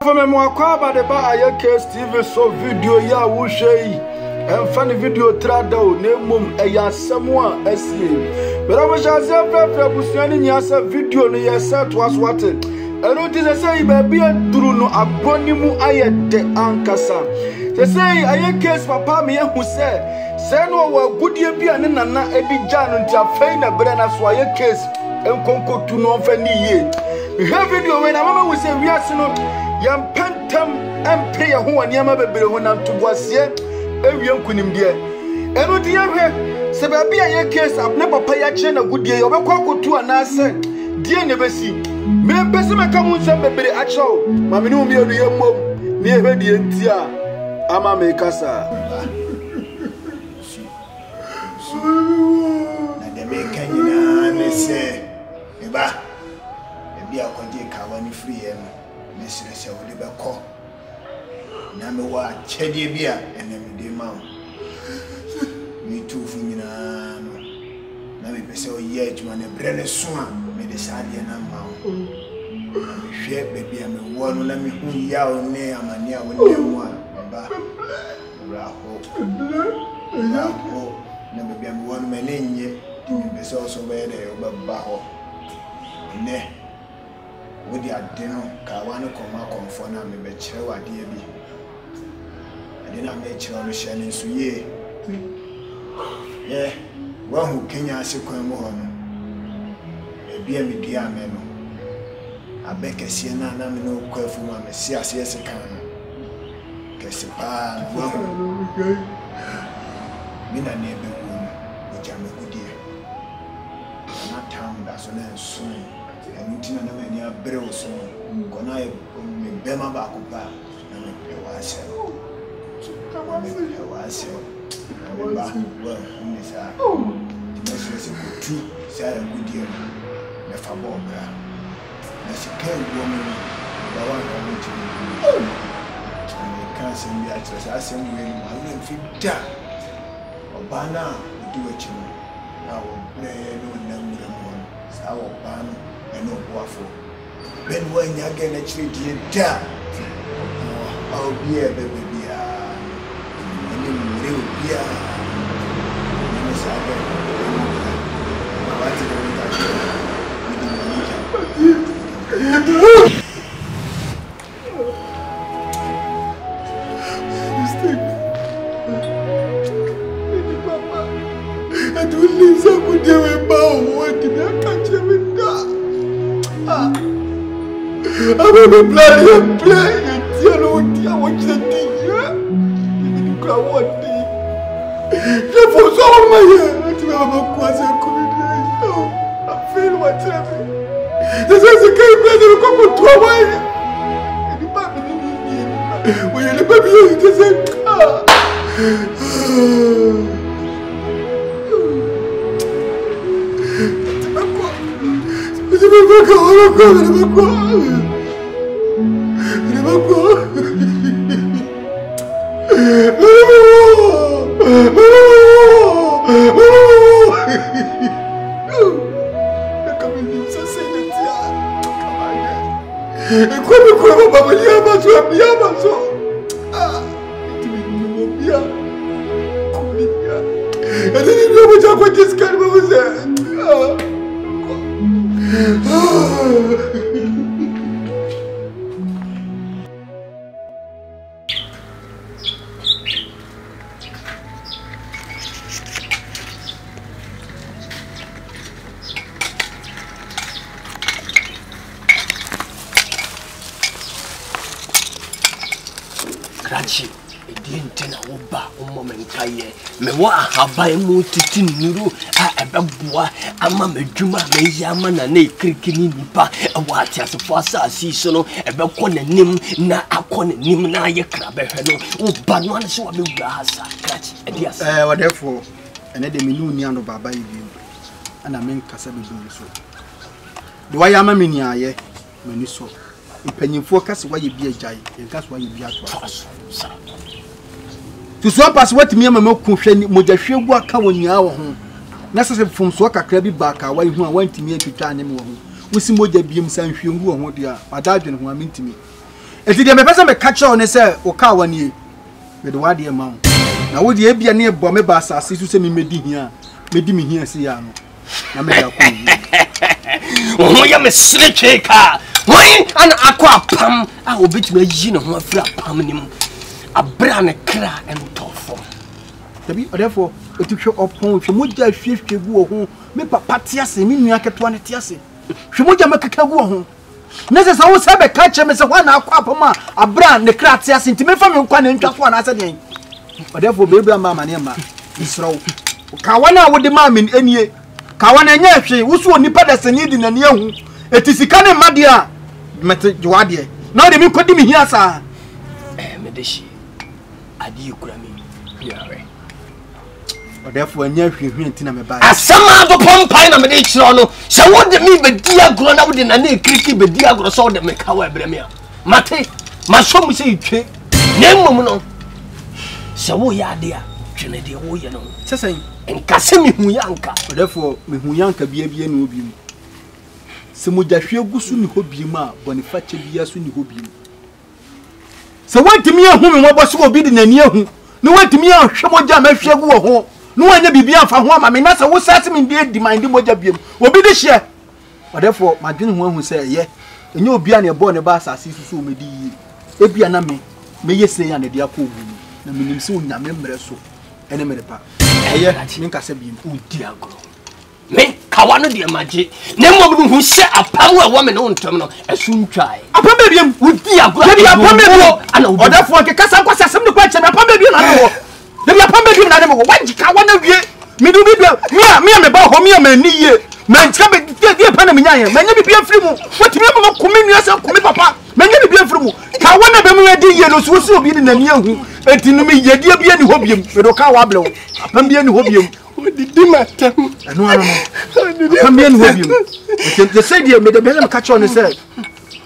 Femme moi quoi ba de ba aye case TV so video ya wo hwei emfa video trada o na mom eya asemo a asie bera mo jaze frefre busuani nya sa video no ye set was what ero ti say ba bia duru no aboni mu aye de ankasa say aye case papa me hu se no wa gudie bia ne nana edi gya no nti afei na bere na so aye case enkonkotu no mfa ni ye me video we na mama we say we ase no yam pentam empre ye ho ani ama bebere ho na ntoboase ewie nkunim de eno de yehwe se ba bia ye case abne papa ya kire na gudie ye obekwa kotu anase die ne besi me pese me kamu nsem bebere acho ma me no me enu ye mom ne yehwe de ntia ama me kasa na de me kanyina ne se eba ebi akonde kawani free ye no mesire se wode beko na me wa chede bia ene me de ma mi tu fu nyina no na me pese o ye adwuma ne brele so a me de sade na ma o na me hwe bebia me wo no na me hu ya o ne amane a wo ne mu a ba raho na bebia me wo no me ne nye me pese o so be de o ba ho ne wodi adeno ka wane koma konfo na me be kire wade bi adena me kire no hye ne so ye wa hu Kenya ase kwan mu ho no e bia me dua me no abekese na na me no kwafu ma me si ase ese kan no kese pa wa mi na ne be hu o jame gudie na tam da so na so Mutina na meni abreu so kona e me bema ba ko ba na me pe wa se kama se wa se ba wa ni sa na se ko tu sa ya gudie na fa bo bra na se kan wo me ba wa na me ti ni kan se mi a tse sa se mu ni ma na fi da obana du e chi na wo bre no na mu sa wo ba no no wafo ben when you get actually da I'll be a baby bia and you will bia you say what I don't need someone to about what did I catch him in that? I'm a bloody play. I want you to think, you can one day. The force of my head, I feel what's happening. This is a game that come to a way. When you baby, you just say, Krachi, it didn't tell a woba or moment. Me wa haba mu titin nuru a ebeboa ama medwuma me yama na na krikini nipa awati asofo asasi so no ebekọ nanim na akọ nanim na ye krabe hwe no woba no an so abewura hasa Krachi edias wadefo ene de menu ni ando baba yibi ana men kasa bedu so de wa yama meni aye mani so ipanyimfo kase wa ye bi agyae yen kase wa ye bi ato sa to so pass what me mama ku hwe ni modahwegu aka wonia wo ho na sese fom so kakra bi ba ka wa hu a wantimi atwitwa ne me wo ho wosi moja biem san hwe hu wo ho dia adadwene ho amintimi enti de me pese me catch on say o ka wanie me de wade ma wo na wo de ebia ne ebo me ba asase so se me medi hia medi me hia se ya no na me da ko wo ya me sretwe ka won ana akwa pam a obetuma yi ne ho afira pam nim abra ne kra entofo tabi therefore otihwe opon hwe moja hwehwe gu ho me papa tiase me nua keto ne tiase hwe moja makaka gu ho nese sa wo sebe ka che me se ho na akwa pam a abra ne kra tiase nti me fa me nkwa ne ntwafo na ase den therefore baby mama ne ma isro ka wana wo de ma me enie ka wana nya hwe wo so onipa da sani di na ne ahu etisika ne made a mete jwade na de me kodi me hia sa me de shi adi kura me yare therefore anya hwehwe ntina me ba asama do pompai na me de chiro no se wo de me bedi agro na wo de na na kriki bedi agro so de me ka wa ebre me a mate maso mu se itwe na mmom no se wo ya de a twene de wo ye no sesen enkase me hu yanka therefore me hu yanka bia no obi mu se mo jahwe gusu ni hobi mu a boniface bia so ni hobi mu se wantimi ahu me mo boso obi de nani ahu no wantimi ahwe mo ja mahwe gu wo ho no anya bibia afa ho ama me na se wo sase me de demand mo ja bia mu obi de hye therefore madwene ho ahu se ye enye obi a ne bo ne ba asase susu me di yi ebia na me yese ya ne de akọ ogu na menim se onyame mre so ene mere pa eye me nkase bia mu udi agro me kawano de maje na mmom no hu hye apam a wo me no ntom no esuntwae apam bia mu udi agro de apam bia ana therefore ke kasa kwasa sem ne kwa che apam bia na ne wo de apam bia na ne wo wanji ka wana wie me du bibia me ba ho me ma ni ye me ntika be de pa na me nya ye me nya bibia firi mu watimi ma komi nua se komi papa me nya bibia firi mu ka wana be mu adi ye no so so obi ni na ni ahu enti no me ye dia bia ni ho biem me do ka wa blew apam bia ni ho biem odidi matam anu apam bia ni ho biem enti say dia me de be na catch on say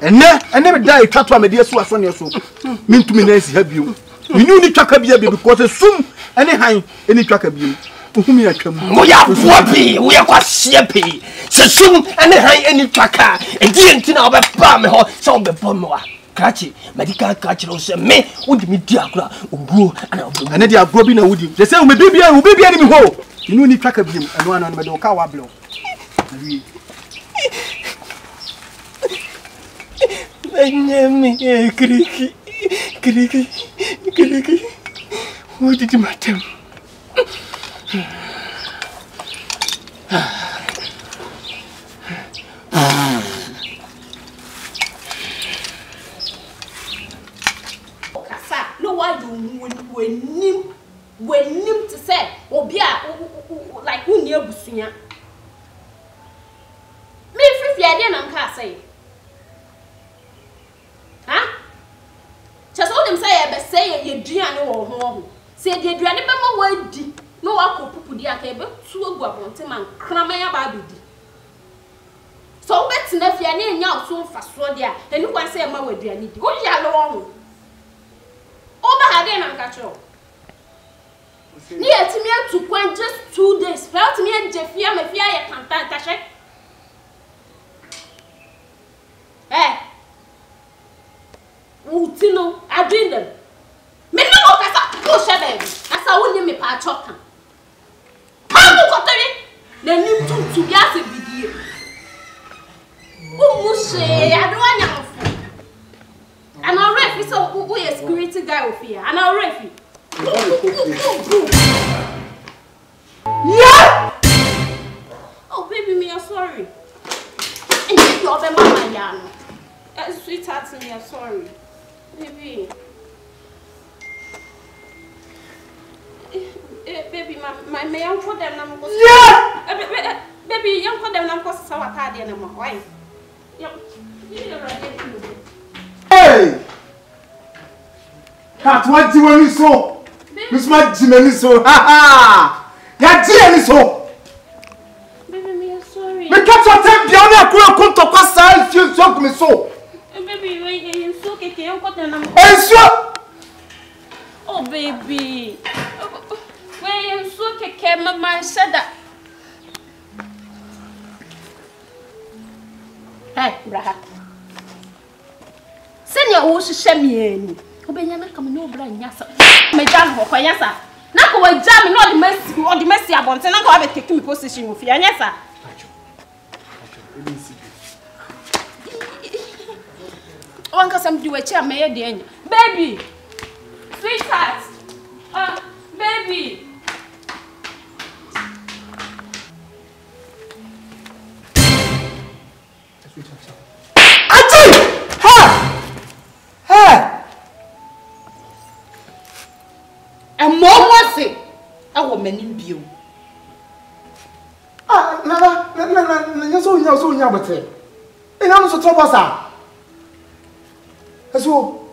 ene me dai twatwa me de so aso ne so mintumi na si ha biem minu ni twaka bia because sum ene han eni twaka biem ohumi atwam mo ya fuapi wo ya kwasie pi se sum ene han eni twaka enti enti na obepa me ho se obepa me wa krachi medical krachi no se me wodi me di akura oguo ana obepa ene di agro bi na wodi se se wo bibia ni me ho minu ni twaka biem eno ana me de ka wa blow Enyemi kriki wodi matam kasa no why you when to say obi a like who near busunya me free ade na nka say just all them say be say ye duane wo ho say de duane be ma wadi no wakopupu di aka be tu ogu abonte man kraman ya ba bedi so bet na fia na enya oso mfaso de a eni kwa say ma waduane di wo ya lo ho o ba ha de na nka cho ni etimi atu kwan just 2 days felt me en jefia me fia ye kantan ta she Utino, I dream them. Me no kasa, go shebe. Asa woni me pa choka. Pamu kotori. Na nim tu bia se bidie. Umushe, I don't want you. And I refi so who a security guy of here. And I refi. Yeah. Oh baby, me I'm sorry. And you are the mama yana. Sweetheart, me I'm sorry. Baby. Baby, my young for them nam go. Yeah. Baby, young for them nam go sawa tadi na mo. Why? Hey. Kat what you want so? Miss my Jimmy so. Ha ha. Ya Jimmy so. Baby, me I'm sorry. Me catch your time bia na akura kom to kwasa if you so me so. Baby, wait, you so keke young for them nam. Oh baby. Wait, you so keke mama said that. Hey, Braha. Send a wo hyehyɛ me ani obenya na kam no bra nyasa me jan ho kwa nyasa na ko wa jam no de mesi abonte na ko wa be take me position wo fi nyasa One custom do a chair, may I baby, sweetheart, baby. And more was it. I will many view. Nana, so nyabate. And I'm so troublesome. So,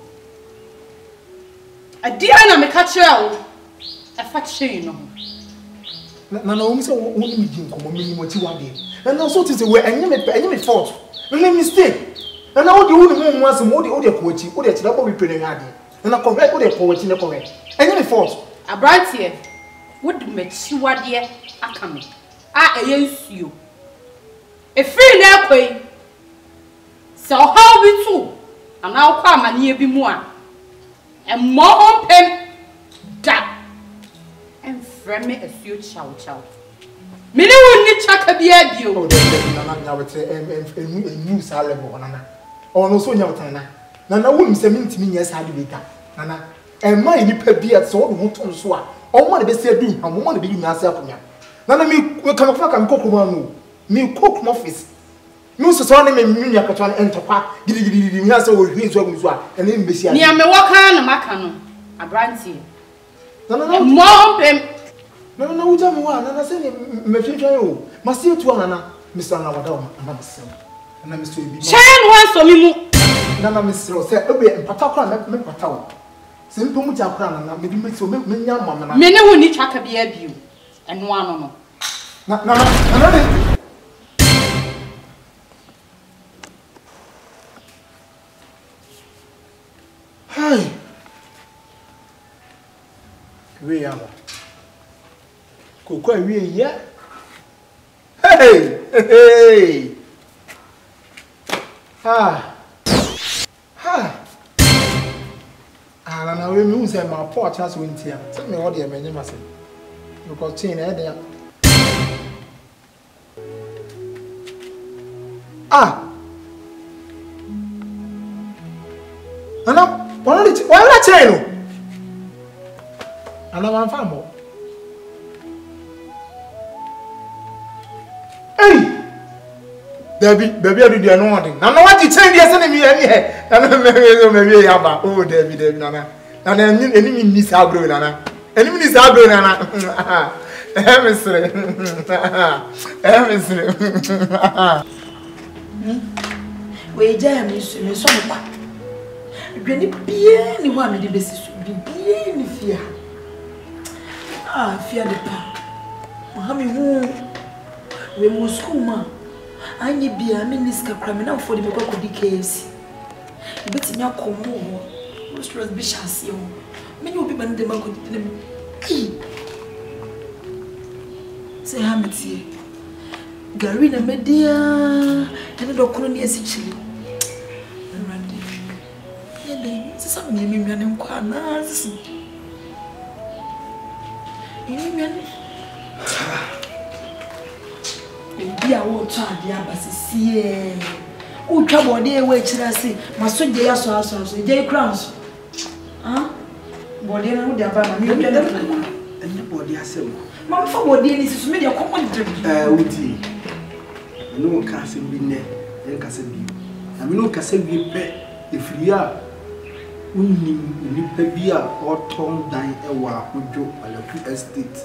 a dear, I'm a catcher. A fat shame, no, so only me come on, what you want. And also to the way any fault. No mistake. And now the woman wants more the audio poetry, or the trouble we putting out. And I correct the poetry in the correct. Any fault. A bright here would make you what dear are coming. I use you. A free now, quay. So, how we two? And now come and near be more. And more open that. And friend me a few chow. Me no one need check a beard you. Oh, I would say a new salad or Nana. Oh, no, so Nana. Nana wouldn't say me to me, yes, I do it. Nana. And my nipper beard so won't on swat. Oh, what they say do, and want to be myself. Nana me will come back and cook one. Me cook my office. No, so I mean, you can enter park, give you answer with his own swat, and then be seen. Near me, what kind of macano? A brandy. No, more pim. No, tell me one, and I say, Messi, must see to Anna, Mr. Nawadam, and myself. And I'm Mr. Shine once for me. Nana, Mr. said, obey and Pataka, make Patao. Simple Mutakran, and maybe make so many young mamma. Many who need track a beer and one on. No. Hi. We are. Cocoa, we are. Hey. And I will use my poor chance winter. Tell me what the many must say. Because teen there. And I'm why not tell you? And I'm family. Hey! Baby, I do the anointing. Now, what you tell me, me here. And maybe oh, David, Nana. And then enemy miss our brother, Nana. Enemy miss our brother, Nana. We jam you so much. Granny, bien, you want me to be bien, fear. Fear the pa. Mommy, we must school, I need be a minister criminal for the Mokodi case. But in your combo, most was bishas you. Many will be banned the Mokodi. Say, Hamity Garina Media and the colony as a chili. Some name and quanas. Be a old child, the abbas. Oh, trouble, dear, wait till I see my son, dear, so J. Crowns. Body and the abandoned and the body has some. My father, dear, is made a common drink. No castle be there, and castle be. I mean, no castle be pet if we are. Nipa bi a oton dan ewa ojo Alaku estate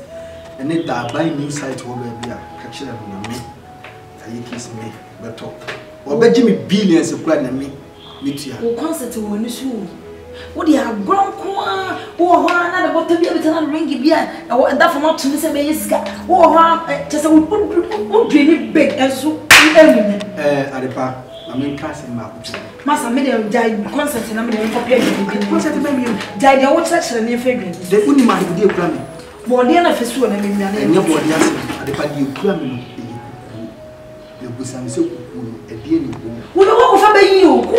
ene da buy new site wo ba bi a ka kire na me ayi kiss me beto obeji me billions kura na me metua wo concert wo ni so wo dia agronko a wo ho na da bota bi a betana ring bi a da for not to se be yiska wo ho chese wo dream big enso emi adepa amen class in ma Massa made a died concert and I'm going to concert died. I watched that and figuring. The Uniman would dear Grammy. Bordiana Fesu and your body at the party you cram. You put some so a dear. wo be wo ko fa be yi o ko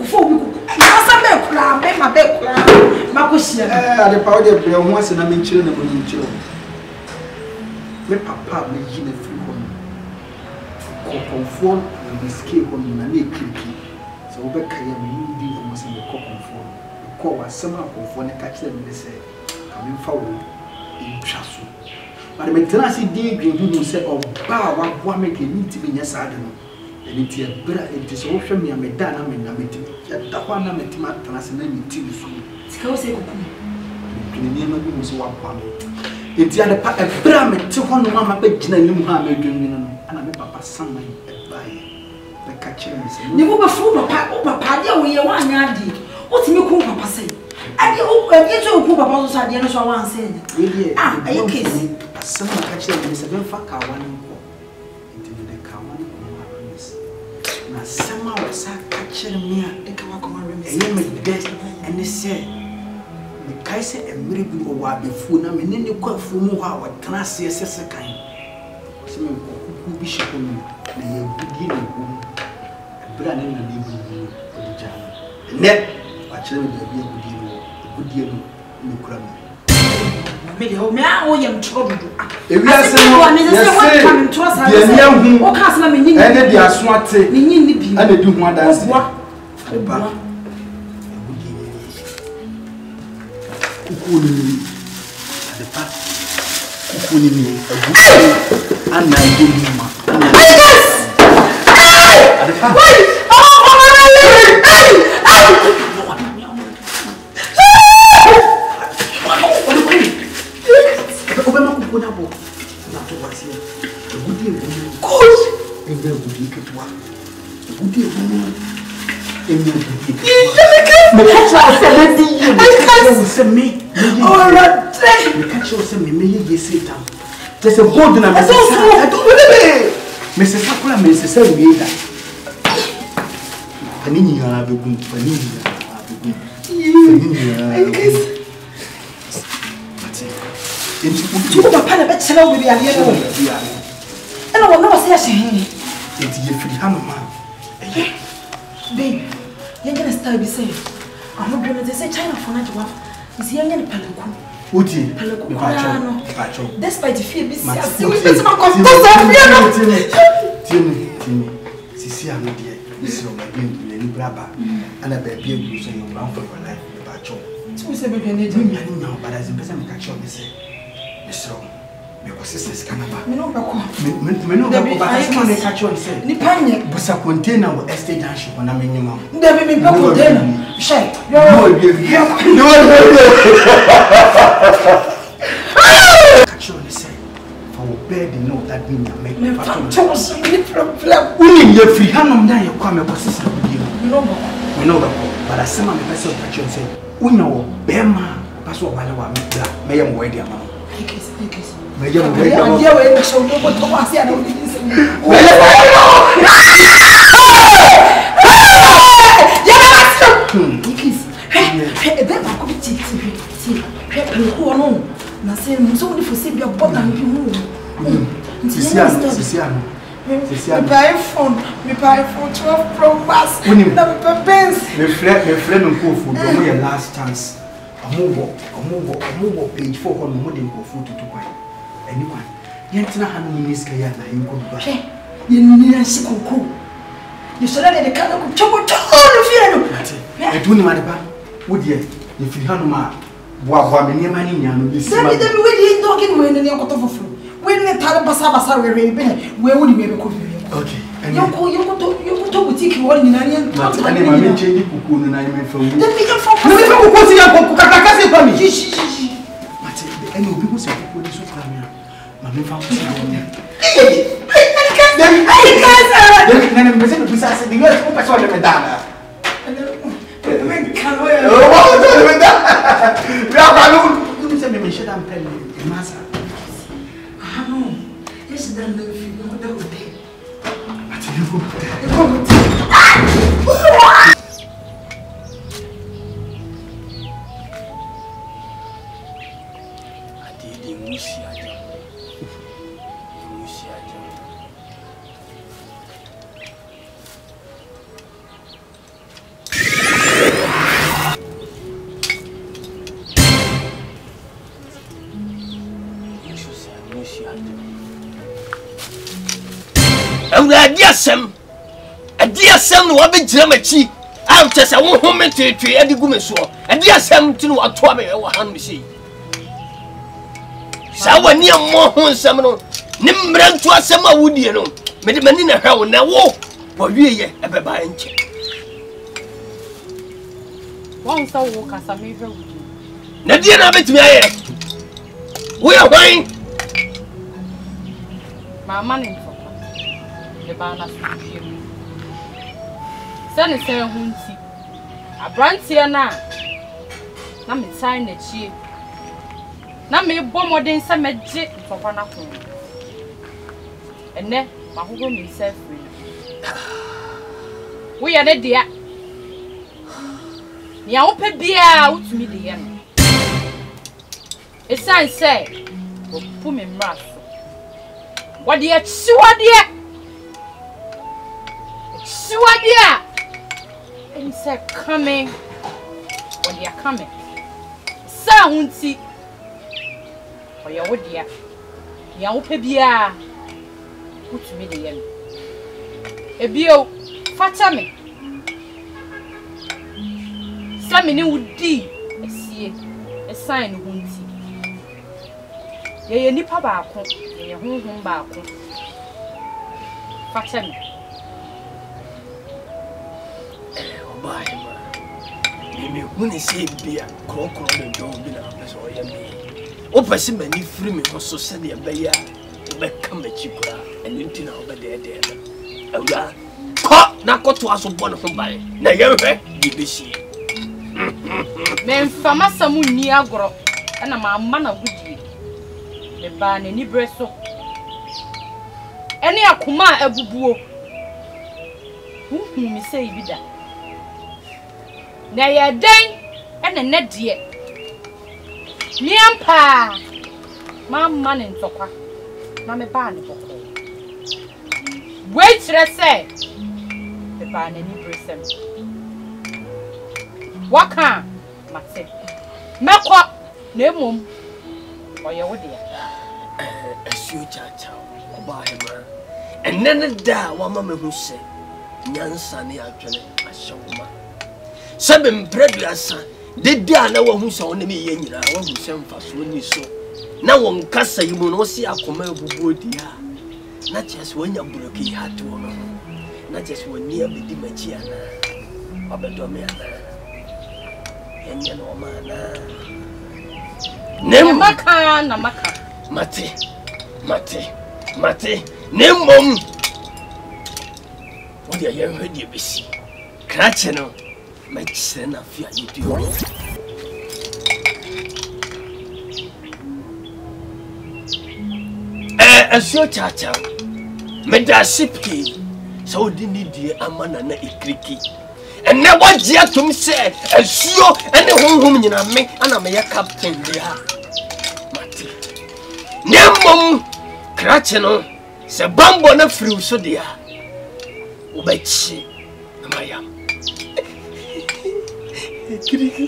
fo bi ko asa be kura be ma ko hia ade pa wo de bre ho ase na me nkyere na mo nkyere me papa me yi na free ho ko konfo na ske ho na na ekiriki so wo be kaya me yi di ho se me ko konfo ko wa sama konfo ne ka kire me se ka me fa wo ntwa so but me tena si di dwe hu se oba wa boa me ke ni ti me nya sa de no eni ti e bra enti so wo hwe me ameda na me na me ti ya da kwa na me ti ma tena se na ni ti so sika wo se ko ku ni ma bi mo so wa boa me enti ade pa e bra me ti ho no ma ba gina nim ha me dwonwi no ana me papa san man e ba ye be ka kire me se ni wo be fu papa de wo ye wa nya ade o ti me ku papa sei ade o to ku papa so sa de no so wa anse ni ayi case san ma ka kire me se be fa ka wa ni ko enti de ka wa ni ko na sama wa sa ka kire me a de ka wa ko ma me e ye me best and say me kai se emre bi o wa be fu na me ne ko afu mu ha wa tana se sese kan se me ko ku bi shi ko ni na ye budi ne ko bra ne na ni bu o ja ne wa kire me bi budi no ni kura me me de o me a o yem trouble do ewi ase no ye se ye hu o ka se na me nyin ene di aso ate me nyin ni bi ane di hu adanse oba kukuni adepa kukuni ni agu ana ide mama adepa obema kukuna bo na to wasi agudi ewu coach ebe agudi ketwa agudi ewu emi agudi me catch us me catch us me ye satan there's a board na me say sakura me say we da ani ni ha begun ani ni ha begun tu ko papa na be chere wo bi ale no ena wo no se ya shehin enti ye firi ha mama babe you gonna start be say I'm not going to say China for not to have is here any palaku uti pacho despite the fear be see tini sisi anu die isi o ma bi ni braba ana ba bi egu so you run for your life pacho tu say baby na je mi anu na but as in person me catch you me say misro me ko sisi kana ba me no ba ko me no ba ko ba as man catch you say ni panye busa container wo estate junction na me nyuma nda me ba container she yo no catch you say for bed no that mean you make pacho ni problem uni ye free hanom dan ye kwa me ko sisi bi me no ba ko but as man me person catch you say unya wo bema paso wale wa me bra me yem we dia ma me yem we dia ma dia we na show no to wa sia na uni se me ya na so ikis he be ba ko ti he ko no na se mo so ni fo se bia bota no bi mu sisi ano me buy iPhone 12 Pro Max na me pens me friend no ko fu do mo ye last chance omo page 4 ho mo de ko fu tutu kwa eni kwa yentina hanu ni ska ya na yin ko ba ye ni na sikoko ye so de ka ko chobo no fie no e du ni ma de ba wo de ye fi hanu ma boa me ni ma ni nya no bi si ma de we de talking we ni ko to foforo we ni tare basa we be we wo ni me ko bi okay yoko to boutique wo ni na ni ani ma me change kuku no na me fa wu de me fa no me kuku si ya kuku kaka se kwa mi mate ani obi ko se kuku ni so kwa mi ma me fa ko se nene mbese no bisa se dinga ko pa so de medana me kalo ya o wa so de medana ya ba no ni se me sheda mpele masa no yes dan de fi no da hotel ati yuko awurade asɛm adi asɛm no wabɛgyina machi a kyɛ sɛ wo home twetwe ade gu me soɔ adi asɛm ti no watoa me wɔ han me sei saa wani ammɔ ho nsɛm no ne mmeranto asɛm a wodie no mede m'ani na hwɛ wo na wo wɔwieyɛ ɛbɛba nkyɛ wɔn sɛ wo kasa me hwɛ wo na die na betumi ayɛ woyɛ hwan mama ne ntɔkwa de ba na so hwɛ mu sɛ ne sɛ ho nti abranteɛ na me san na chie na me bɔ mɔden sɛ megye ntɔkwa na ko ɛnɛ mahogo me sɛ free wo yɛ ne dia nia wo pɛ bia wotumi de yɛ no esan sɛ wo pu me mmra so wɔde akyiwadeɛ ɛni sɛ kame wɔde akame sɛ ho nti ɔyɛ wo dia nia wo pɛ bia wotumi de yɛ no ebio fata me sɛ me ne wo di asie esan no ho nti yɛyɛ nipa baako yɛyɛ honhom baako fata me ɔbaa ma me hune sɛ bia korɔkorɔ no dɔn bi na apɛ sɛ ɔyɛ me wopɛ sɛ m'ani firi me ho so sɛdeɛ ɛbɛyɛ a wobɛka m'akyi koraa ɛno nti na wobɛdɛɛdɛɛ no awura kɔ na kɔtoa so bɔ ne ho bae na yɛhwɛ de bɛhyie memfama sa mu nni agorɔ ɛna maama na wodie me baa n'ani berɛ so ɛne akoma a abubuo wohu me sɛ yi bi da na yɛ dɛn ɛna nɛ deɛ miampaa maama ne ntɔkwa na me baa ne bɔkɔɔ wei kyerɛ sɛ me baa n'ani berɛ sɛm waka mate mekɔ na emom ɔyɛ wo de asuo chacha ɔbaa ma ɛnɛ ne da a wama me ho sɛ nyansa ne adwene ahyɛ wo ma sɛ bemprɛ duasa dede a na wahu sɛ wo ne meyɛ nyinaa wahu sɛ mfasoɔ ni so na wɔn kasa yi mu no wɔsi akoma abubuo di ha na kyerɛ sɛ wanya buroki hatoɔ no na kyerɛ sɛ wani abɛdi m'akyi anaa wabɛdɔ me anaa yɛnyɛ no ɔma anaa maka na maka mate ne mmom wode yɛhwɛ deɛ bɛsi krakye no mɛkyerɛ no afe a yɛduo asuo chacha meda ase pii sɛ wode ne die ama na na ɛkiriki ɛnɛ wagye atom sɛ asuo ne honhom nyina me ana meyɛ captain de ha mate ne mmom krakye no sɛ bambɔ na firiw so de a wobɛkye na mayam kiriki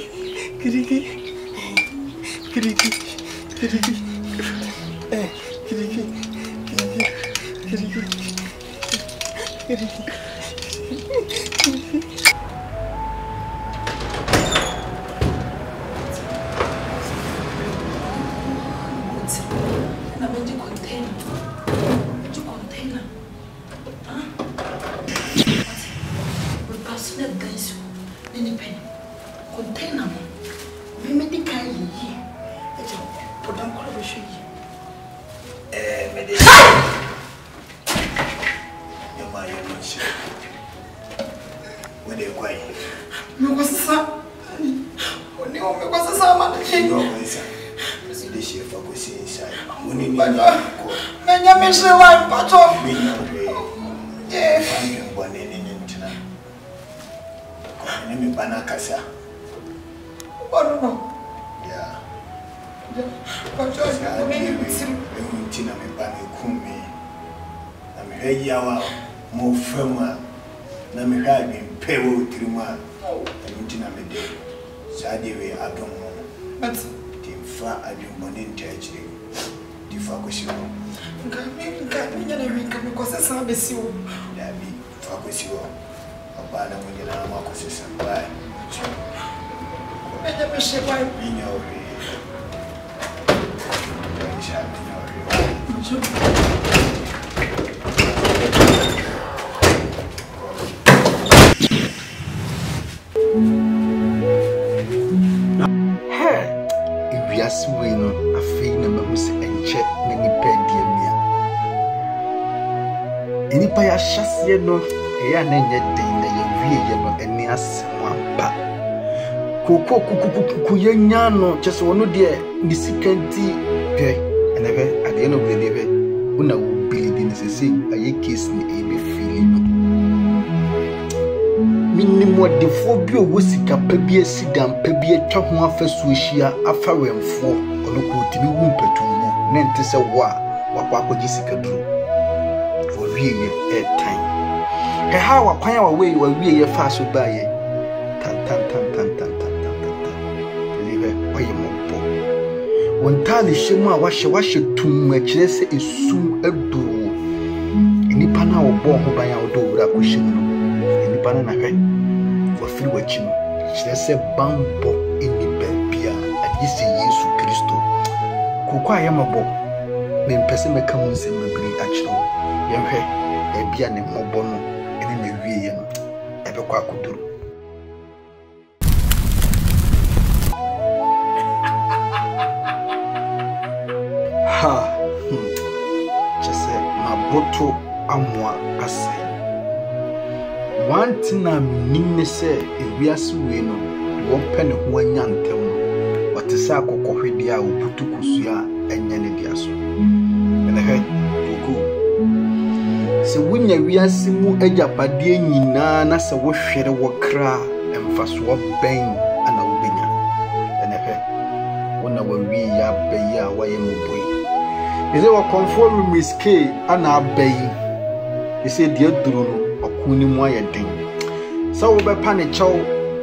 fa ko si wo nka mi nya na nka mi ko se san be si wo ya bi fa ko si wo papa na mo nyina ma ko se san ba e me she ba mi nya o ri ya mi nya o ri Way no afei na mahusi enche na nipa die mia enipa ya hyase no eya na nye den na ye wie ye no eni asem ampa kuku yenya no chese wono de ni sikanti pe enebe ade no bele una wo bili di nesese aye case ni ebe fili no minimo de phobia wo sika pa bi asidam pa bi atwa ho afasu hia afa wemfo ono ko tibi wu mpatuwu na nte se wo a wakwa akɔgye sika duro wo wie ye etan he ha wakwan wa we wa wie ye fa so ba ye tan libe oye mbo wontale hyemu a wahye tum akire se esum aduro enipa na wo bo ho ban a wo do wura ko hyemu no enipa na hwɛ wafiri wachi no kyerɛ sɛ bambo enipa bia agye Yesu Kristo kokɔ ayamabo me mpɛsɛ meka mu nsɛm mabiri akyerɛ yɛhwɛ ebia ne mmɔbɔ no ene na wie no ɛbɛkɔ akoduru ha kyerɛ maboto amoa asɛ one thing na minne se ewiase we no wo pɛ ne ho anya ntem no wote sa akokɔhwede a obutu kusu a anya ne dia so ene hɛ oku se wunya wiase mu agapade nyina na se wo hwere wo kra emfaso bɛn ana wo benya ene hɛ wona wa wi ya bɛyi a waye mu boy eze wo conform miske ana bɛyi ese dia duru no ni mu ayɛden sɛ wo bɛpa ne kyɛw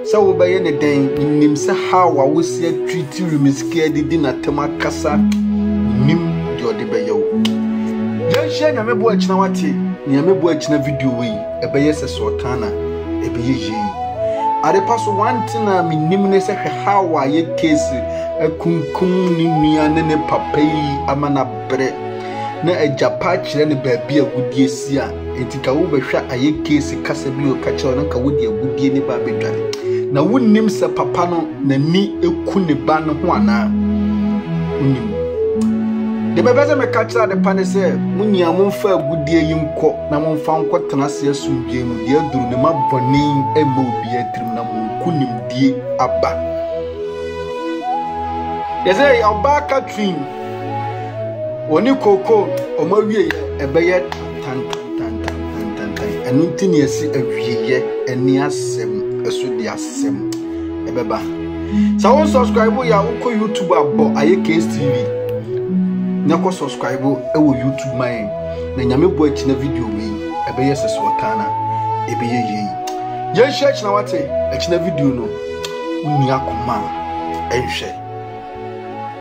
sɛ wo bɛyɛ ne den nim sɛ how a wo se treat rumiski adidi na tem akasa nim de ɔde bɛyɛ wo yɛnhyɛ nyame bo akyina wate nyame bo akyina video wei ɛbɛyɛ sɛ sɔtana ɛbɛyɛ yi adepa so one thing na nim ne sɛ hwɛ how a yɛ case akunkum ni nua ne ne papa yi ama na brɛ na ajapa kyerɛ ne baabi agudie si a entika wo behwa aye case kasa bi o kacha no ka wo de agudie ne ba bedware na wonnim se papa no nani eku ne ba no ho ana wonnim de bebeze me kacha de pane se munyia mo fa agudie yi nkɔ na mo fa nkɔ tena se asumdie mu de aduru ne mabɔne ema obi atrim na mo kunim die aba yeze ya ba Catherine oni koko omawie ebeye tan enunti ne esi awieye eni asem eso de asem ebeba sa won subscribe ya uko YouTube abo aye KSTV na ko subscribe ewo YouTube man na nyame bo achi na video wi ebeye sese otana ebeye yi ye share na wate achi na video no uni akoma enhwe